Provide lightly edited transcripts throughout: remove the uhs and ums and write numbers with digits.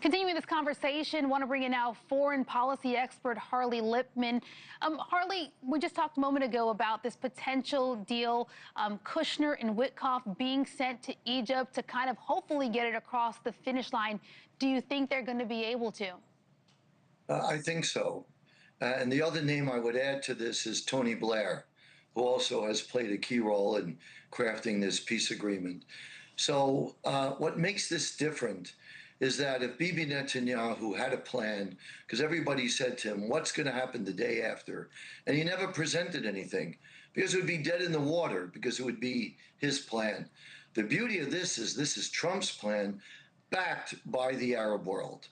Continuing this conversation, want to bring in now foreign policy expert Harley Lippman. Harley, we just talked a moment ago about this potential deal, Kushner and Witkoff being sent to Egypt to kind of hopefully get it across the finish line. Do you think they're going to be able to? I think so. And the other name I would add to this is Tony Blair, who also has played a key role in crafting this peace agreement. So what makes this different is that if Bibi Netanyahu had a plan, because everybody said to him, what's going to happen the day after? And he never presented anything because it would be dead in the water, because it would be his plan. The beauty of this is Trump's plan backed by the Arab world.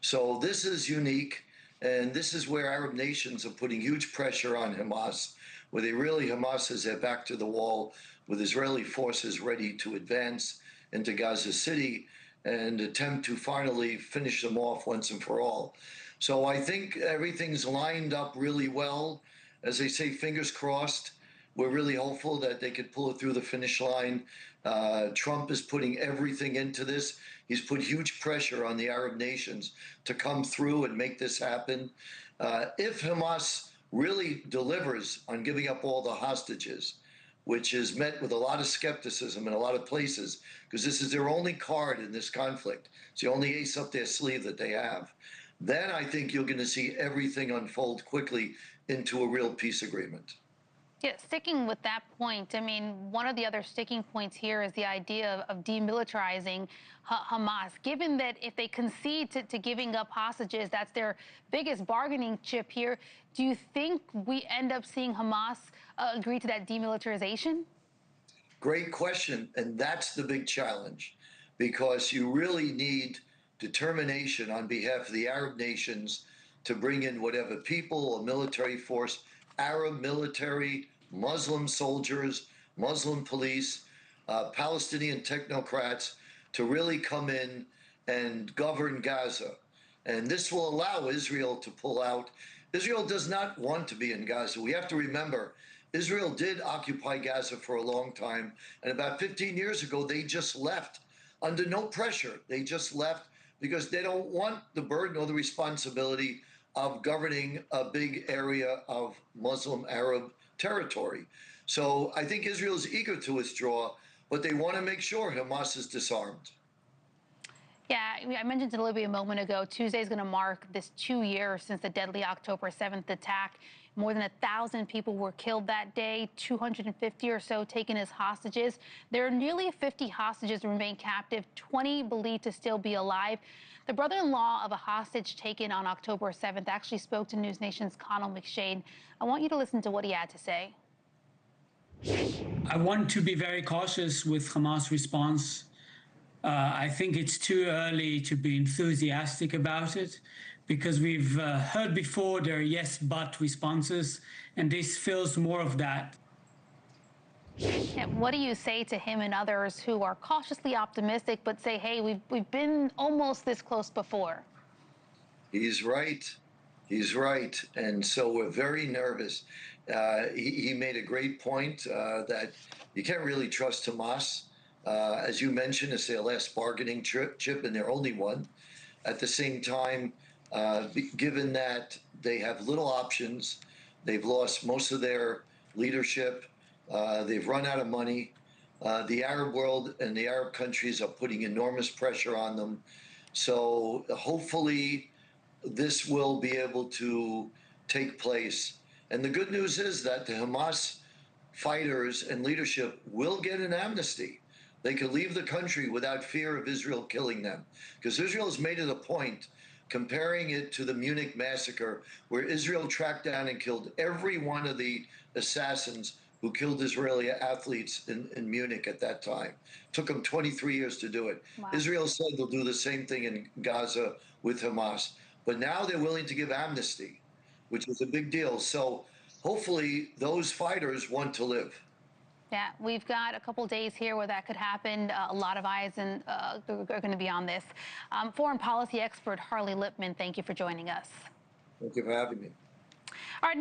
So this is unique. And this is where Arab nations are putting huge pressure on Hamas, where Hamas has their back to the wall with Israeli forces ready to advance into Gaza City and attempt to finally finish them off once and for all. So I think everything's lined up really well. As they say, fingers crossed. We're really hopeful that they could pull it through the finish line. Trump is putting everything into this. He's put huge pressure on the Arab nations to come through and make this happen. If Hamas really delivers on giving up all the hostages, which is met with a lot of skepticism in a lot of places, because this is their only card in this conflict. It's the only ace up their sleeve that they have. Then I think you're going to see everything unfold quickly into a real peace agreement. Yeah, sticking with that point, I mean, one of the other sticking points here is the idea of demilitarizing Hamas. Given that if they concede to giving up hostages, that's their biggest bargaining chip here, do you think we end up seeing Hamas agree to that demilitarization? Great question, and that's the big challenge, because you really need determination on behalf of the Arab nations to bring in whatever people or military force, Arab military, Muslim soldiers, Muslim police, Palestinian technocrats to really come in and govern Gaza. And this will allow Israel to pull out. Israel does not want to be in Gaza. We have to remember, Israel did occupy Gaza for a long time. And about 15 years ago, they just left under no pressure. They just left because they don't want the burden or the responsibility of governing a big area of Muslim Arab territory. So I think Israel is eager to withdraw, but they want to make sure Hamas is disarmed. Yeah, I mentioned to Libby a moment ago, Tuesday is going to mark this 2 years since the deadly October 7th attack. More than 1,000 people were killed that day, 250 or so taken as hostages. There are nearly 50 hostages who remain captive, 20 believed to still be alive. The brother-in-law of a hostage taken on October 7th actually spoke to Newsnation's Connell McShane. I want you to listen to what he had to say. I want to be very cautious with Hamas' response. I think it's too early to be enthusiastic about it, because we've heard before there are yes, but responses, and this feels more of that. And what do you say to him and others who are cautiously optimistic but say, hey, we've been almost this close before? He's right. He's right. And so we're very nervous. He made a great point that you can't really trust Hamas. As you mentioned, it's their last bargaining chip, and they're only one. At the same time, given that they have little options, they've lost most of their leadership, they've run out of money. The Arab world and the Arab countries are putting enormous pressure on them. So hopefully this will be able to take place. And the good news is that the Hamas fighters and leadership will get an amnesty. They could leave the country without fear of Israel killing them, because Israel has made it a point, comparing it to the Munich massacre, where Israel tracked down and killed every one of the assassins who killed Israeli athletes in Munich at that time. It took them 23 years to do it. Wow. Israel said they'll do the same thing in Gaza with Hamas. But now they're willing to give amnesty, which is a big deal. So hopefully those fighters want to live. Yeah, we've got a couple days here where that could happen. A lot of eyes are going to be on this. Foreign policy expert Harley Lippman, thank you for joining us. Thank you for having me. All right.